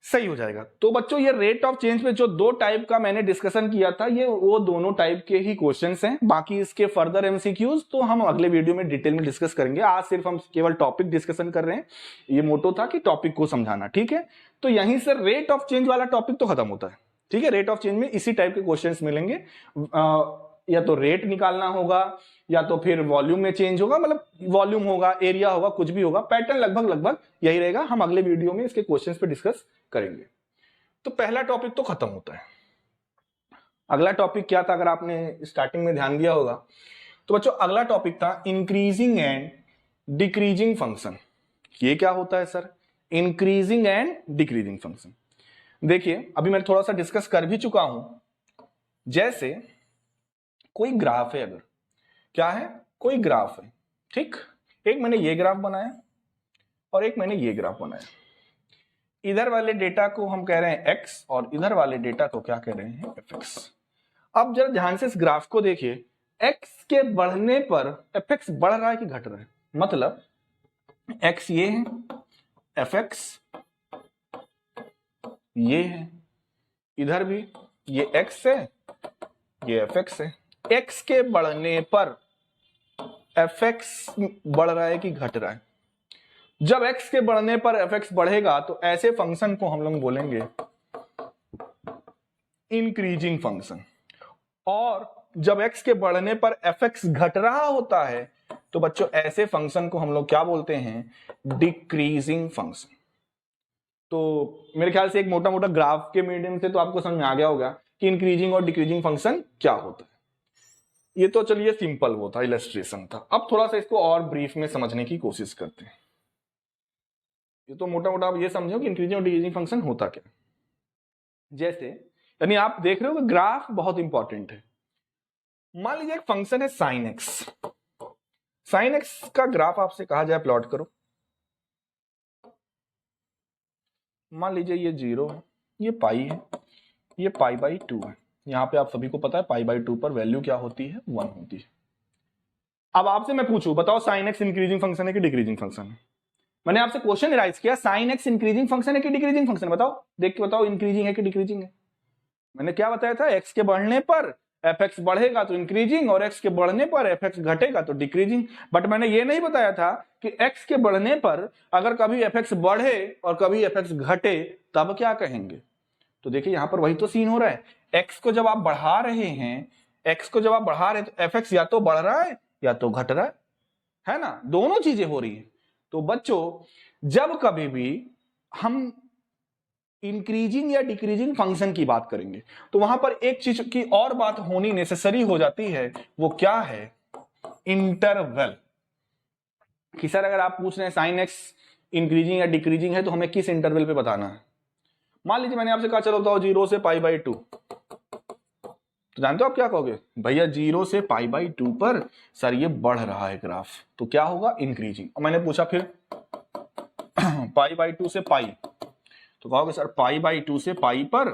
सही हो जाएगा। तो बच्चों ये रेट ऑफ चेंज पे जो 2 टाइप का मैंने डिस्कशन किया था, ये वो दोनों टाइप के ही क्वेश्चंस हैं। बाकी इसके फर्दर एमसीक्यूज तो हम अगले वीडियो में डिटेल में डिस्कस करेंगे। आज सिर्फ हम केवल टॉपिक डिस्कशन कर रहे हैं, ये मोटो था कि टॉपिक को समझाना, ठीक है। तो यहीं से रेट ऑफ चेंज वाला टॉपिक तो खत्म होता है, ठीक है। रेट ऑफ चेंज में इसी टाइप के क्वेश्चन मिलेंगे, या तो रेट निकालना होगा या तो फिर वॉल्यूम में चेंज होगा, मतलब वॉल्यूम होगा, एरिया होगा, कुछ भी होगा, पैटर्न लगभग यही रहेगा। हम अगले वीडियो में इसके क्वेश्चंस पे डिस्कस करेंगे। तो पहला टॉपिक तो खत्म होता है। अगला टॉपिक क्या था, अगर आपने स्टार्टिंग में ध्यान दिया होगा तो बच्चों अगला टॉपिक था इंक्रीजिंग एंड डिक्रीजिंग फंक्शन। ये क्या होता है sir, increasing and decreasing function. देखिए अभी मैं थोड़ा सा डिस्कस कर भी चुका हूं। जैसे कोई ग्राफ है, अगर क्या है, कोई ग्राफ है, ठीक, एक मैंने ये ग्राफ बनाया और एक मैंने ये ग्राफ बनाया। इधर वाले डेटा को हम कह रहे हैं x और इधर वाले डेटा को क्या कह रहे हैं, fx। अब जरा ध्यान से इस ग्राफ को देखिए, x के बढ़ने पर fx बढ़ रहा है कि घट रहा है, मतलब x ये है, fx ये है, इधर भी ये x है, ये fx है। x के बढ़ने पर fx बढ़ रहा है कि घट रहा है। जब x के बढ़ने पर fx बढ़ेगा तो ऐसे फंक्शन को हम लोग बोलेंगे इंक्रीजिंग फंक्शन। और जब x के बढ़ने पर fx घट रहा होता है तो बच्चों ऐसे फंक्शन को हम लोग क्या बोलते हैं, डिक्रीजिंग फंक्शन। तो मेरे ख्याल से एक मोटा मोटा ग्राफ के मीडियम से तो आपको समझ में आ गया होगा कि इंक्रीजिंग और डिक्रीजिंग फंक्शन क्या होता है। ये तो चलिए सिंपल वो था, इलस्ट्रेशन था। अब थोड़ा सा इसको और ब्रीफ में समझने की कोशिश करते हैं। ये तो मोटा मोटा आप ये समझो कि इंक्रीजिंग और डिक्रीजिंग फंक्शन होता क्या। जैसे यानी आप देख रहे हो कि ग्राफ बहुत इंपॉर्टेंट है। मान लीजिए एक फंक्शन है साइन एक्स। साइन एक्स का ग्राफ आपसे कहा जाए प्लॉट करो। मान लीजिए ये 0 है, ये पाई है, ये पाई बाई 2 है। यहां पे आप सभी को पता है पाई बाई 2 पर वैल्यू क्या होती है, 1 होती है। अब आपसे मैं पूछूं, बताओ साइन एक्स इंक्रीजिंग फंक्शन है कि डिक्रीजिंग फंक्शन है? मैंने आपसे क्वेश्चन राइज किया, साइन एक्स इंक्रीजिंग फंक्शन है कि डिक्रीजिंग फंक्शन? बताओ, देख के बताओ, इंक्रीजिंग है कि डिक्रीजिंग है? मैंने क्या बताया था, एक्स के बढ़ने पर एफ एक्स बढ़ेगा तो इंक्रीजिंग, और एक्स के बढ़ने पर एफ एक्स घटेगा तो डिक्रीजिंग। बट मैंने ये नहीं बताया था कि एक्स के बढ़ने पर अगर कभी एफ एक्स बढ़े और कभी एफ एक्स घटे तब क्या कहेंगे। तो देखिए यहां पर वही तो सीन हो रहा है। एक्स को जब आप बढ़ा रहे हैं, एक्स को जब आप बढ़ा रहे हैं तो एफ एक्स या तो बढ़ रहा है या तो घट रहा है ना, दोनों चीजें हो रही है। तो बच्चों जब कभी भी हम इंक्रीजिंग या डिक्रीजिंग फंक्शन की बात करेंगे तो वहां पर एक चीज की और बात होनी नेसेसरी हो जाती है, वो क्या है, इंटरवल। कि सर अगर आप पूछ रहे हैं साइन एक्स इंक्रीजिंग या डिक्रीजिंग है तो हमें किस इंटरवल पे बताना है। मान लीजिए मैंने आपसे कहा चलो बताओ 0 से पाई बाई 2, तो जानते हो आप क्या कहोगे, भैया 0 से पाई बाई 2 पर सर ये बढ़ रहा है ग्राफ, तो क्या होगा, इंक्रीजिंग। और मैंने पूछा फिर पाई बाई 2 से पाई, तो कहोगे सर पाई बाई 2 से पाई पर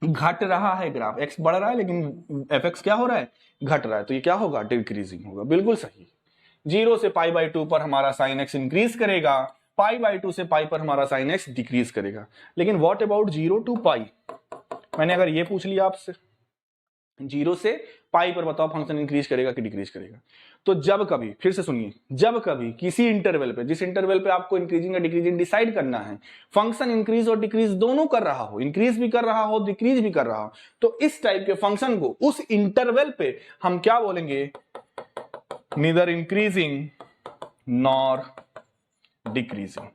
घट रहा है ग्राफ, एक्स बढ़ रहा है लेकिन एफ एक्स क्या हो रहा है, घट रहा है, तो ये क्या होगा, डिक्रीजिंग होगा। बिल्कुल सही। 0 से पाई बाई 2 पर हमारा साइन एक्स इंक्रीज करेगा, पाई बाई 2 से पाई पर हमारा साइन एक्स डिक्रीज करेगा। लेकिन व्हाट अबाउट 0 टू पाई, मैंने अगर ये पूछ लिया आपसे 0 से पाई पर बताओ फंक्शन इंक्रीज करेगा कि डिक्रीज करेगा, तो जब कभी, फिर से सुनिए, जब कभी किसी इंटरवल पे, जिस इंटरवल पे आपको इंक्रीजिंग या डिक्रीजिंग डिसाइड करना है, फंक्शन इंक्रीज और डिक्रीज दोनों कर रहा हो, इंक्रीज भी कर रहा हो डिक्रीज भी कर रहा हो, तो इस टाइप के फंक्शन को उस इंटरवल पे हम क्या बोलेंगे, नीदर इंक्रीजिंग नॉर डिक्रीजिंग।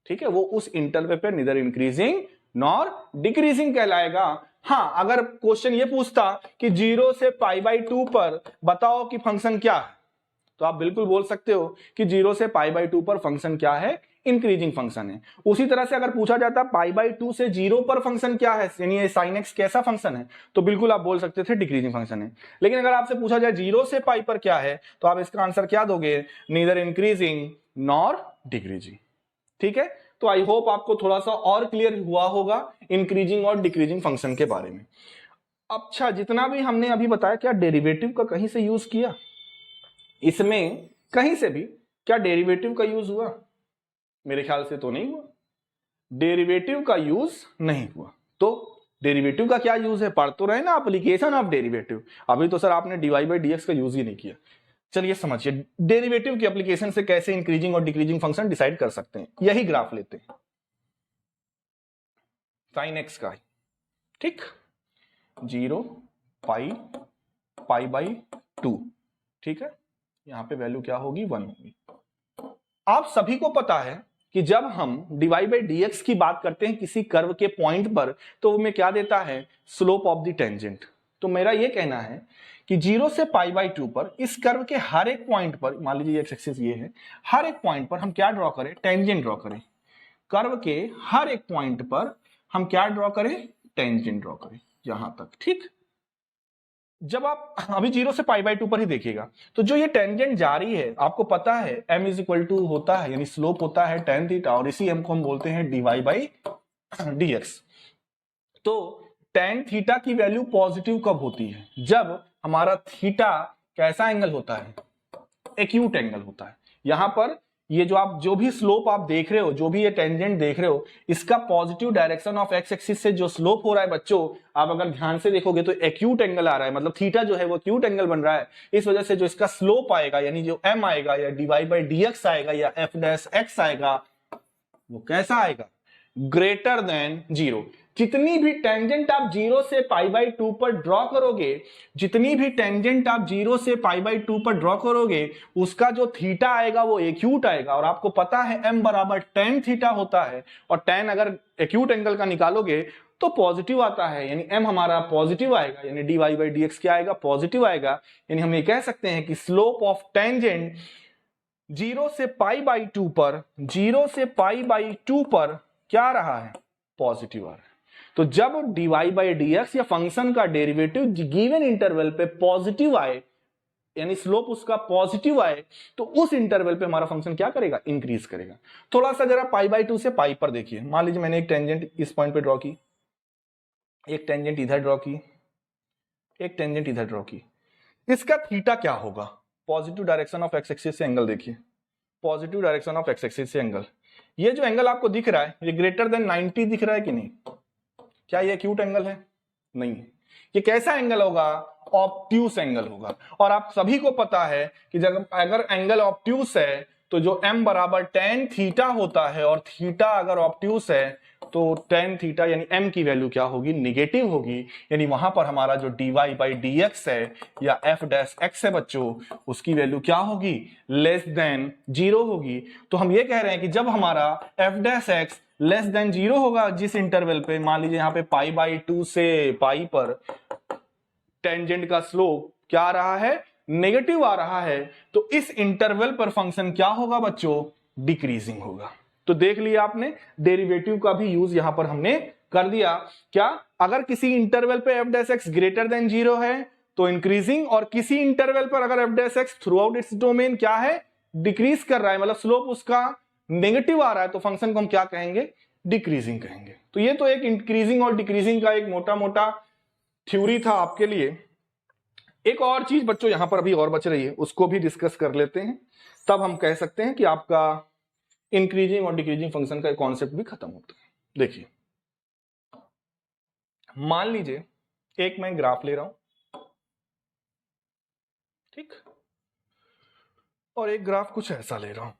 ठीक है, वो उस इंटरवल पे नीदर इंक्रीजिंग नॉर डिक्रीजिंग कहलाएगा। हाँ, अगर क्वेश्चन ये पूछता कि 0 से पाई बाई 2 पर बताओ कि फंक्शन क्या है, तो आप बिल्कुल बोल सकते हो कि 0 से पाई बाई 2 पर फंक्शन क्या है, इंक्रीजिंग फंक्शन है। उसी तरह से अगर पूछा जाता पाई बाई 2 से 0 पर फंक्शन क्या है, यानी ये साइन एक्स कैसा फंक्शन है, तो बिल्कुल आप बोल सकते थे डिक्रीजिंग फंक्शन है। लेकिन अगर आपसे पूछा जाए 0 से पाई पर क्या है, तो आप इसका आंसर क्या दोगे, नीदर इंक्रीजिंग नॉर डिक्रीजिंग। ठीक है, तो आई होप आपको थोड़ा सा और क्लियर हुआ होगा इंक्रीजिंग और डिक्रीजिंग फंक्शन के बारे में। अच्छा, जितना भी हमने अभी बताया, क्या डेरिवेटिव का कहीं से यूज किया, इसमें कहीं से भी क्या डेरिवेटिव का यूज हुआ? मेरे ख्याल से तो नहीं हुआ, डेरिवेटिव का यूज नहीं हुआ। तो डेरिवेटिव का क्या यूज है, पढ़ तो रहे ना, एप्लीकेशन ऑफ डेरिवेटिव। अभी तो सर आपने डी बाई डी एक्स का यूज ही नहीं किया। चलिए समझिए डेरिवेटिव की एप्लीकेशन से कैसे इंक्रीजिंग और डिक्रीजिंग फंक्शन डिसाइड कर सकते हैं। यही ग्राफ लेते हैं साइन एक्स का, ठीक, 0 पाई पाई बाई 2, ठीक है, यहां पे वैल्यू क्या होगी, 1 होगी। आप सभी को पता है कि जब हम डिवाइड बाई डीएक्स की बात करते हैं किसी कर्व के पॉइंट पर, तो वो में क्या देता है, स्लोप ऑफ द टेंजेंट। तो मेरा ये कहना है कि 0 से पाई बाई 2 पर इस कर्व के हर एक पॉइंट पर, मान लीजिए एक्स एक्सिस ये है, हर एक पॉइंट पर हम क्या ड्रॉ करें, टेंजेंट ड्रॉ करें। कर्व के हर एक पॉइंट पर हम क्या ड्रॉ करें, टेंजेंट ड्रॉ करें, यहां तक, ठीक। जब आप अभी 0 से पाई बाई 2 पर ही देखिएगा, तो जो ये टेंजेंट जा रही है, आपको पता है m इज इक्वल टू होता है, यानी स्लोप होता है tan थीटा, और इसी m को हम बोलते हैं dy बाई dx। तो tan थीटा की वैल्यू पॉजिटिव कब होती है, जब हमारा थीटा कैसा एंगल होता है, एक्यूट एंगल होता है। यहां पर ये जो भी स्लोप आप देख रहे हो, जो भी ये टेंजेंट देख रहे हो, इसका positive direction of x axis से जो स्लोप हो रहा है बच्चों, आप अगर ध्यान से देखोगे तो एक्यूट एंगल आ रहा है, मतलब थीटा जो है वो एक्यूट एंगल बन रहा है। इस वजह से जो इसका स्लोप आएगा, यानी जो m आएगा या dy बाई dx आएगा या f डैश x आएगा, वो कैसा आएगा, ग्रेटर देन 0। जितनी भी टेंजेंट आप 0 से π/2 पर ड्रॉ करोगे, जितनी भी टेंजेंट आप 0 से π/2 पर ड्रॉ करोगे, उसका जो थीटा आएगा वो एक्यूट आएगा। और आपको पता है m बराबर tan थीटा होता है, और tan अगर एक्यूट एंगल का निकालोगे तो पॉजिटिव आता है, यानी m हमारा पॉजिटिव आएगा, यानी dy/dx क्या आएगा, पॉजिटिव आएगा। यानी हम ये कह सकते हैं कि स्लोप ऑफ टेंजेंट 0 से π/2 पर, 0 से π/2 पर क्या रहा है, पॉजिटिव आ रहा है। तो जब dy/dx या फंक्शन का डेरिवेटिव गिवन इंटरवल पे पॉजिटिव आए, यानी स्लोप उसका पॉजिटिव आए, तो उस इंटरवल पे हमारा फंक्शन क्या करेगा, इंक्रीज करेगा। थोड़ा सा जरा π/2 से पाई पर देखिए। मान लीजिए मैंने एक टेंजेंट इस पॉइंट पे ड्रॉ की, एक टेंजेंट इधर ड्रॉ की, एक टेंजेंट इधर ड्रॉ की। इसका थीटा क्या होगा, positive direction of x axis से एंगल देखिए, positive direction of x axis से एंगल। ये जो एंगल आपको दिख रहा है, ये ग्रेटर देन 90 दिख रहा है कि नहीं? क्या ये एक्यूट एंगल है? नहीं। ये कैसा एंगल होगा, ऑब्ट्यूस एंगल होगा। और आप सभी को पता है कि जब अगर एंगल ऑब्ट्यूस है तो जो m बराबर tan थीटा होता है, और थीटा अगर ऑब्ट्यूस है तो tan थीटा यानी m की वैल्यू क्या होगी, निगेटिव होगी। यानी वहां पर हमारा जो dy/dx है या f' है बच्चों, उसकी वैल्यू क्या होगी, लेस देन 0 होगी। तो हम ये कह रहे हैं कि जब हमारा f' लेस देन 0 होगा, जिस इंटरवल पे, मान लीजिए यहां पे π/2 से पाई पर टेंजेंट का स्लोप क्या आ रहा है, नेगेटिव आ रहा है, तो इस इंटरवल पर फंक्शन क्या होगा बच्चों, डिक्रीजिंग होगा। तो देख लिया आपने, डेरिवेटिव का भी यूज यहां पर हमने कर दिया। क्या, अगर किसी इंटरवल पे f' ग्रेटर देन 0 है तो इंक्रीजिंग, और किसी इंटरवल पर अगर f' through out its domain क्या है, डिक्रीज कर रहा है, मतलब स्लोप उसका नेगेटिव आ रहा है, तो फंक्शन को हम क्या कहेंगे, डिक्रीजिंग कहेंगे। तो ये तो एक इंक्रीजिंग और डिक्रीजिंग का एक मोटा मोटा थ्योरी था आपके लिए। एक और चीज बच्चों यहां पर अभी और बच रही है, उसको भी डिस्कस कर लेते हैं, तब हम कह सकते हैं कि आपका इंक्रीजिंग और डिक्रीजिंग फंक्शन का कॉन्सेप्ट भी खत्म होता है। देखिए, मान लीजिए एक मैं ग्राफ ले रहा हूं, ठीक, और एक ग्राफ कुछ ऐसा ले रहा हूं।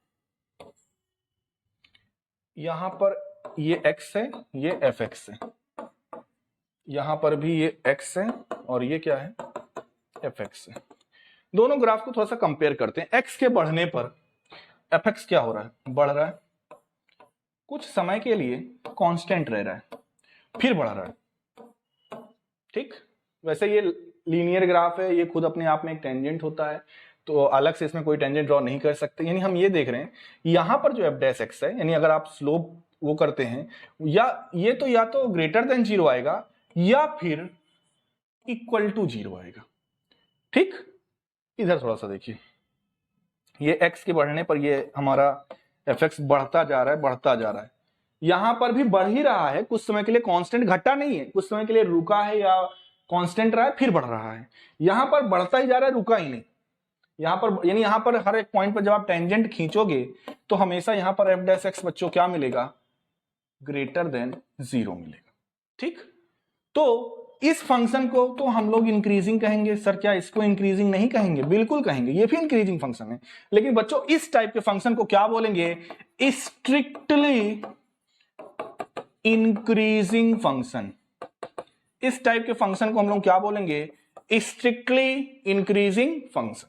यहां पर ये x है, ये fx है, यहां पर भी ये x है और ये क्या है, fx है। दोनों ग्राफ को थोड़ा सा कंपेयर करते हैं। x के बढ़ने पर fx क्या हो रहा है, बढ़ रहा है, कुछ समय के लिए कांस्टेंट रह रहा है, फिर बढ़ रहा है, ठीक। वैसे ये लीनियर ग्राफ है, ये खुद अपने आप में एक टेंजेंट होता है, तो अलग से इसमें कोई टेंजेंट ड्रॉ नहीं कर सकते। यानी हम ये देख रहे हैं यहां पर जो f' है, यानी अगर आप स्लोप वो करते हैं, या तो ग्रेटर देन 0 आएगा या फिर इक्वल टू 0 आएगा, ठीक। इधर थोड़ा सा देखिए, ये x के बढ़ने पर ये हमारा fx बढ़ता जा रहा है, बढ़ता जा रहा है। यहां पर भी बढ़ ही रहा है, कुछ समय के लिए कांस्टेंट घटा नहीं है, कुछ समय के लिए रुका है या कांस्टेंट रहा है, फिर बढ़ रहा है। यहां पर बढ़ता ही जा रहा है, रुका ही नहीं। यहां पर यानी यहां पर हर एक पॉइंट पर जब आप टेंजेंट खींचोगे तो हमेशा यहां पर f' बच्चों क्या मिलेगा, ग्रेटर देन 0 मिलेगा, ठीक। तो इस फंक्शन को तो हम लोग इंक्रीजिंग कहेंगे। सर क्या इसको इंक्रीजिंग नहीं कहेंगे? बिल्कुल कहेंगे, ये भी इंक्रीजिंग फंक्शन है। लेकिन बच्चों इस टाइप के फंक्शन को क्या बोलेंगे, स्ट्रिक्टली इंक्रीजिंग फंक्शन। इस टाइप के फंक्शन को हम लोग क्या बोलेंगे, स्ट्रिक्टली इंक्रीजिंग फंक्शन,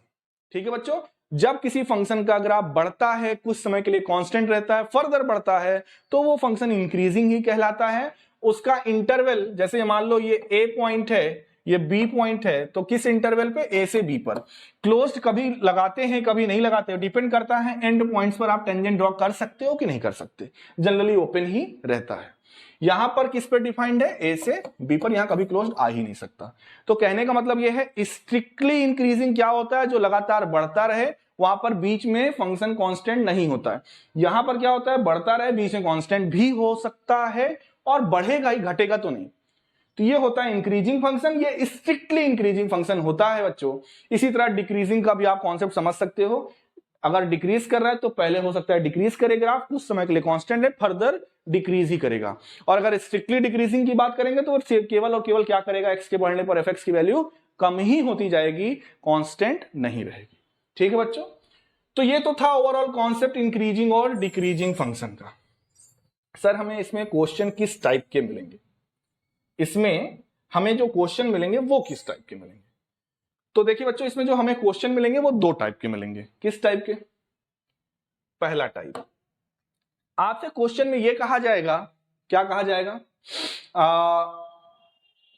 ठीक है बच्चों। जब किसी फंक्शन का ग्राफ बढ़ता है, कुछ समय के लिए कांस्टेंट रहता है, फर्दर बढ़ता है, तो वो फंक्शन इंक्रीजिंग ही कहलाता है। उसका इंटरवल, जैसे मान लो ये ए पॉइंट है, ये बी पॉइंट है, तो किस इंटरवल पे, ए से बी पर। क्लोज्ड कभी लगाते हैं, कभी नहीं लगाते हो, डिपेंड करता है एंड पॉइंट्स पर आप टेंजेंट ड्रॉ कर सकते हो कि नहीं कर सकते। जनरली ओपन ही रहता है। यहां पर किस पर डिफाइंड है, ए से बी पर, यहां कभी क्लोज्ड आ ही नहीं सकता। तो कहने का मतलब यह है स्ट्रिक्टली इंक्रीजिंग क्या होता है, जो लगातार बढ़ता रहे, वहां पर बीच में फंक्शन कांस्टेंट नहीं होता है। यहां पर क्या होता है, बढ़ता रहे, बीच में कांस्टेंट भी हो सकता है और बढ़ेगा ही, घटेगा तो नहीं। तो ये होता है इंक्रीजिंग फंक्शन, ये स्ट्रिक्टली इंक्रीजिंग फंक्शन होता है बच्चों। इसी तरह डिक्रीजिंग का भी आप कॉन्सेप्ट समझ सकते हो। अगर डिक्रीज कर रहा है तो पहले हो सकता है डिक्रीज करेगा, कुछ समय के लिए कांस्टेंट है, फर्दर डिक्रीज ही करेगा। और अगर स्ट्रिक्टली डिक्रीजिंग की बात करेंगे तो केवल और केवल क्या करेगा, एक्स के बढ़ने पर एफ की वैल्यू कम ही होती जाएगी, कांस्टेंट नहीं रहेगी, ठीक है बच्चों। तो ये तो था ओवरऑल कॉन्सेप्ट इंक्रीजिंग और डिक्रीजिंग फंक्शन का। सर हमें इसमें क्वेश्चन किस टाइप के मिलेंगे, इसमें हमें जो क्वेश्चन मिलेंगे वो किस टाइप के मिलेंगे। तो देखिए बच्चों, इसमें जो हमें क्वेश्चन मिलेंगे वो दो टाइप के मिलेंगे। किस टाइप के? पहला टाइप, आपसे क्वेश्चन में ये कहा जाएगा, क्या कहा जाएगा,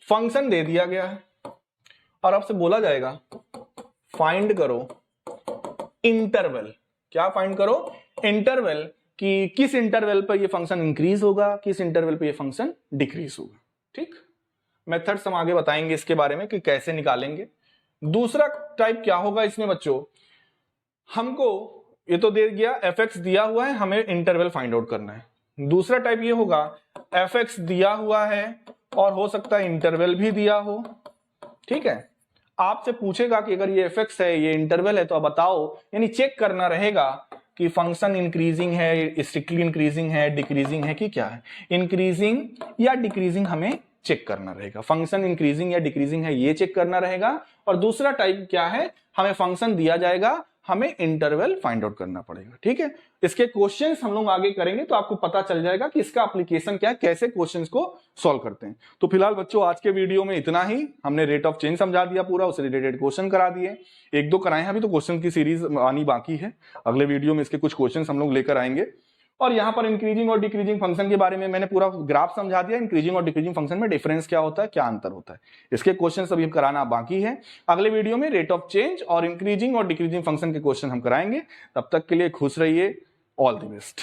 फंक्शन दे दिया गया है और आपसे बोला जाएगा फाइंड करो इंटरवल। क्या फाइंड करो? इंटरवल, कि किस इंटरवल पर ये फंक्शन इंक्रीज होगा, किस इंटरवल पर ये फंक्शन डिक्रीज होगा। ठीक, मेथड्स हम आगे बताएंगे इसके बारे में कि कैसे निकालेंगे। दूसरा टाइप क्या होगा इसमें बच्चों, हमको ये तो दे गया fx दिया हुआ है, हमें इंटरवल फाइंड आउट करना है। दूसरा टाइप ये होगा fx दिया हुआ है और हो सकता है इंटरवल भी दिया हो। ठीक है, आपसे पूछेगा कि अगर ये fx है, ये इंटरवल है, तो आप बताओ, यानी चेक करना रहेगा कि फंक्शन इंक्रीजिंग है, स्ट्रिक्टली इंक्रीजिंग है, डिक्रीजिंग है कि क्या है। इंक्रीजिंग या डिक्रीजिंग हमें चेक करना रहेगा, फंक्शन इंक्रीजिंग या डिक्रीजिंग है ये चेक करना रहेगा। और दूसरा टाइप क्या है, हमें फंक्शन दिया जाएगा, हमें इंटरवल फाइंड आउट करना पड़ेगा। ठीक है, इसके क्वेश्चंस हम लोग आगे करेंगे तो आपको पता चल जाएगा कि इसका एप्लीकेशन क्या है, कैसे क्वेश्चंस को सॉल्व करते हैं। तो फिलहाल बच्चों आज के वीडियो में इतना ही। हमने रेट ऑफ चेंज समझा दिया पूरा, उससे रिलेटेड क्वेश्चन करा दिए, एक दो कराए हैं, अभी तो क्वेश्चन की सीरीज आनी बाकी है। अगले वीडियो में इसके कुछ क्वेश्चन हम लोग लेकर आएंगे। और यहाँ पर इंक्रीजिंग और डिक्रीजिंग फंक्शन के बारे में मैंने पूरा ग्राफ समझा दिया, इंक्रीजिंग और डिक्रीजिंग फंक्शन में डिफरेंस क्या होता है, क्या अंतर होता है। इसके क्वेश्चन अभी कराना बाकी है। अगले वीडियो में रेट ऑफ चेंज और इंक्रीजिंग और डिक्रीजिंग फंक्शन के क्वेश्चन हम कराएंगे। तब तक के लिए खुश रहिए, ऑल द बेस्ट।